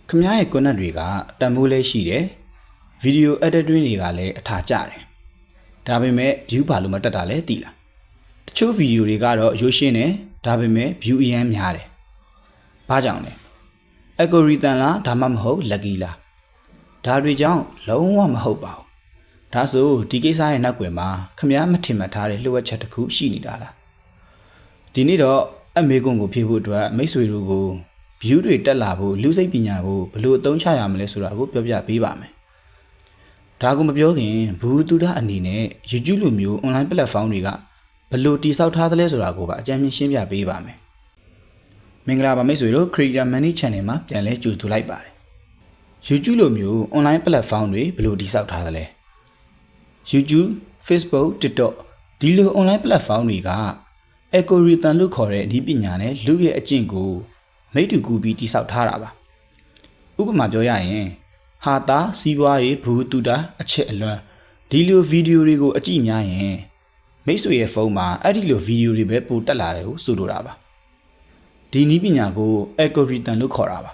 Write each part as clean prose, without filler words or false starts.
ခမားရဲ့ကွန်နက်တွေကတန်ဖိုးလေးရှိတယ်ဗီဒီယို edit တွေကလည်းအထာကျတယ်ဒါပေမဲ့ view ဘာလို့မတက်တာလဲသိလားတချို့ဗီဒီယိုတွေကတော့ရိုးရှင်းတယ်ဒါပေမဲ့ view အရန်များတယ်ဘာကြောင့်လဲ algorithm လားဒါမှမဟုတ် lucky လားဒါတွေကြောင့်လုံးဝမဟုတ်ပါဘူးဒါဆိုဒီကိစ္စရဲ့နောက်ွယ်မှာခမားမထင်မှတ်ထားတဲ့လှုပ်ဝက်ချက်တစ်ခုရှိနေတာလားဒီနေ့တော့အမေကွန်ကိုဖြည့်ဖို့အတွက်မိတ်ဆွေတို့ကို view တွေတက်လာဖို့လူစိတ်ပညာကိုဘယ်လိုအသုံးချရမလဲဆိုတာကိုပြောပြပေးပါမယ်ဒါကိုမပြောခင်ဘူးတူတာအနေနဲ့ YouTube လိုမျိုး online platform တွေကဘယ်လိုတိစောက်ထားသလဲဆိုတာကိုပါအကြမ်းမြင်ရှင်းပြပေးပါမယ်မင်္ဂလာပါမိတ်ဆွေတို့ Creator Money Channel မှာပြန်လဲကြိုဆိုလိုက်ပါတယ် YouTube လိုမျိုး online platform တွေဘယ်လိုတိစောက်ထားသလဲ YouTube, Facebook, TikTok ဒီလို online platform တွေက algorithm လို့ခေါ်တဲ့ဤပညာနဲ့လူရဲ့အကျင့်ကိုမိတ္တူကူပြီးတိစောက်ထားတာပါဥပမာပြောရရင်ဟာတာစီးပွားရေးဘူးတူတာအချက်အလွန်ဒီလိုဗီဒီယိုတွေကိုအကြည့်များရင်မိတ်ဆွေရဲ့ဖုန်းမှာအဲ့ဒီလိုဗီဒီယိုတွေပဲပို့တက်လာတယ်လို့ဆိုလိုတာပါဒီနည်းပညာကို algorithm လို့ခေါ်တာပါ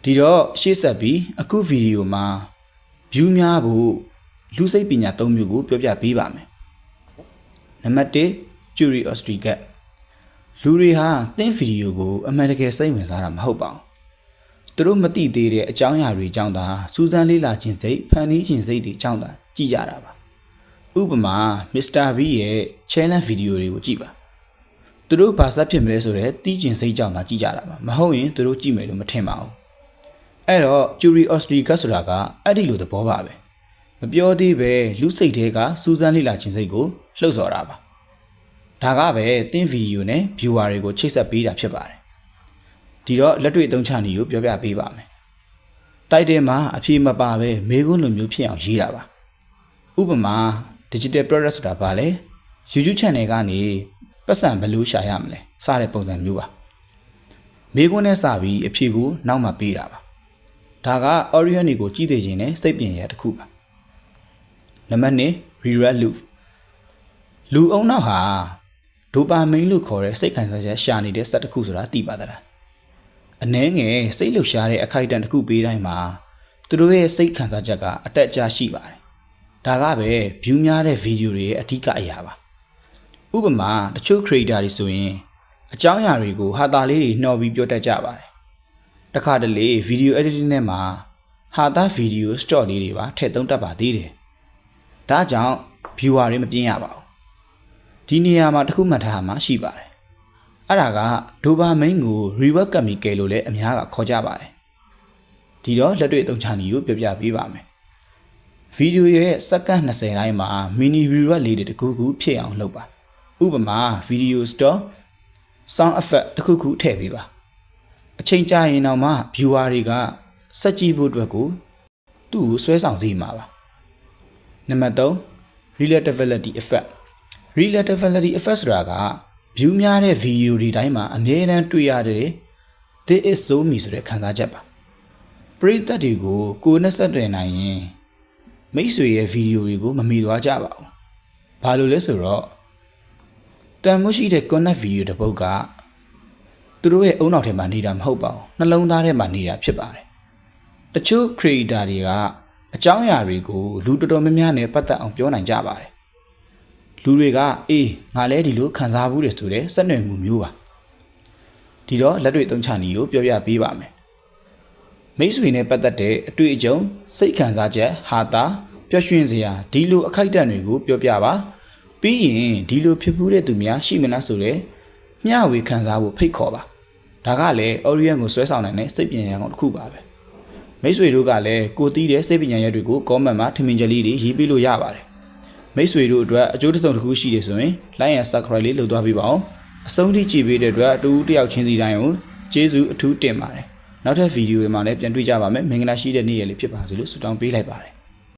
ဒီတော့ရှေ့ဆက်ပြီးအခုဗီဒီယိုမှာ view များဖို့လူစိတ်ပညာ၃မျိုးကိုပြောပြပေးပါမယ်နံပါတ်1 curiosity gap လူတွေဟာသင်ဗီဒီယိုကိုအမှန်တကယ်စိတ်ဝင်စားတာမဟုတ်ပါဘူးသူတို့မသိသေးတဲ့အကြောင်းအရာတွေကြောင့်သာစူးစမ်းလေ့လာခြင်းစိတ်ဖန်တီးခြင်းစိတ်တွေကြောင့်သာကြည့်ကြတာပါဥပမာ Mr. B ရဲ့ challenge ဗီဒီယိုတွေကိုကြည့်ပါသူတို့ဘာစဖြစ်မလဲဆိုတော့တီးခြင်းစိတ်ကြောင့်သာကြည့်ကြတာပါမဟုတ်ရင်သူတို့ကြည့်မယ်လို့မထင်ပါဘူးအဲ့တော့ curiosity gap ဆိုတာကအဲ့ဒီလိုသဘောပါပဲမပြောသေးပဲလူစိတ်တွေကစူးစမ်းလေ့လာခြင်းစိတ်ကိုလှုပ်ဆော်တာပါဒါကပဲသင်ဗီဒီယိုနဲ့ viewer တွေကိုချိတ်ဆက်ပေးတာဖြစ်ပါတယ်ဒီတော့လက်တွေ့အသုံးချနည်းကိုပြောပြပေးပါမယ်တိုက်တယ်မှာအဖြေမပါပဲမေးခွန်းလိုမျိုးဖြစ်အောင်ရေးတာပါဥပမာ digital product ဆိုတာဘာလဲ YouTube channel ကနေပတ်စံဘယ်လိုရှာရမလဲစတဲ့ပုံစံမျိုးပါမေးခွန်းနဲ့စပြီးအဖြေကိုနောက်မှပေးတာပါဒါက audience တွေကိုကြည့်သိခြင်းနဲ့စိတ်ပြင်ရတစ်ခုပါနံပါတ်2 redirect loop လူအုံနောက်ဟာဒိုပါမင်းလို့ခေါ်တဲ့စိတ်ခံစားချက်ရှာနေတဲ့စက်တစ်ခုဆိုတာသိပါသလားအနှဲငယ်စိတ်လှုပ်ရှားတဲ့အခိုက်အတန့်တစ်ခုပေးတိုင်းမှာသူတို့ရဲ့စိတ်ခံစားချက်ကအတက်အကျရှိပါတယ်ဒါကပဲ view များတဲ့ဗီဒီယိုတွေရဲ့အဓိကအရာပါဥပမာတချို့ creator တွေဆိုရင်အကြောင်းအရာတွေကိုဟာတာလေးတွေနှော်ပြီးပြောတတ်ကြပါတယ်တခါတလေ video editing နဲ့မှာဟာတာ video stock လေးတွေပါထည့်သုံးတတ်ပါသေးတယ်ဒါကြောင့် viewer တွေမပြင်းရပါဘူးဒီနေရာမှာတစ်ခုမှတ်ထားမှာရှိပါတယ်အဲ့ဒါကဒိုပါမင်းကို reward chemical လို့လည်းအများကခေါ်ကြပါတယ်ဒီတော့လက်တွေ့အသုံးချနည်းကိုပြောပြပေးပါမယ်ဗီဒီယိုရဲ့စက္ကန့်20တိုင်းမှာ mini reward လေးတွေတစ်ခုခုဖြစ်အောင်လုပ်ပါဥပမာ video store sound effect တစ်ခုခုထည့်ပေးပါအချိန်ကြာရင်တော့မှ viewer တွေကစက်ကြည့်ဖို့အတွက်ကိုသူ့ကိုဆွဲဆောင်စေမှာပါနံပါတ်3 relatability effect relatability effect ဆိုတာက view များတဲ့ဗီဒီယိုတွေတိုင်းမှာအမြဲတမ်းတွေ့ရတဲ့ this is so me ဆိုတဲ့ခံစားချက်ပါပရိသတ်တွေကိုကိုယ်နဲ့ဆက်သွယ်နိုင်ရင်မိတ်ဆွေရဲ့ဗီဒီယိုတွေကိုမမေ့သွားကြပါဘူးဘာလို့လဲဆိုတော့တန်မိုးရှိတဲ့ connect ဗီဒီယိုတစ်ပုဒ်ကသူတို့ရဲ့အုံနောက်ထဲမှာနေတာမဟုတ်ပါဘူးနှလုံးသားထဲမှာနေတာဖြစ်ပါတယ်တချို့ creator တွေကအကြောင်းအရာတွေကိုလူတော်တော်များများနဲ့ပတ်သက်အောင်ပြောနိုင်ကြပါတယ်လူတွေကအေးငါလဲဒီလိုခံစားဘူးတယ်ဆိုတဲ့စက်နွယ်မှုမျိုးပါဒီတော့လက်တွေ့အသုံးချနည်းကိုပြောပြပေးပါမယ်မိတ်ဆွေနဲ့ပတ်သက်တဲ့အတွေ့အကြုံစိတ်ခံစားချက်ဟာတာပျော်ရွှင်စရာဒီလိုအခိုက်အတန့်တွေကိုပြောပြပါပြီးရင်ဒီလိုဖြစ်ဘူးတဲ့သူများရှိမလားဆိုတဲ့မျှဝေခံစားဖို့ဖိတ်ခေါ်ပါဒါကလည်း audience ကိုဆွဲဆောင်နိုင်တဲ့စိတ်ပညာကောင်တစ်ခုပါပဲမိတ်ဆွေတို့ကလည်းကိုတီးတဲ့စိတ်ပညာရပ်တွေကို comment မှာထင်မြင်ချက်လေးတွေရေးပေးလို့ရပါတယ်မိတ်ဆွေတို့အတွက်အကျိုးတစ်စုံတစ်ခုရှိတယ်ဆိုရင် like and subscribe လေးလုပ်သွားပေးပါအောင်အဆုံးထိကြည့်ပေးတဲ့အတွက်အတူတယောက်ချင်းစီတိုင်းကိုကျေးဇူးအထူးတင်ပါတယ်နောက်ထပ်ဗီဒီယိုတွေမှာလည်းပြန်တွေ့ကြပါမယ်မင်္ဂလာရှိတဲ့နေ့ရက်လေးဖြစ်ပါစေလို့ဆုတောင်းပေးလိုက်ပါတယ်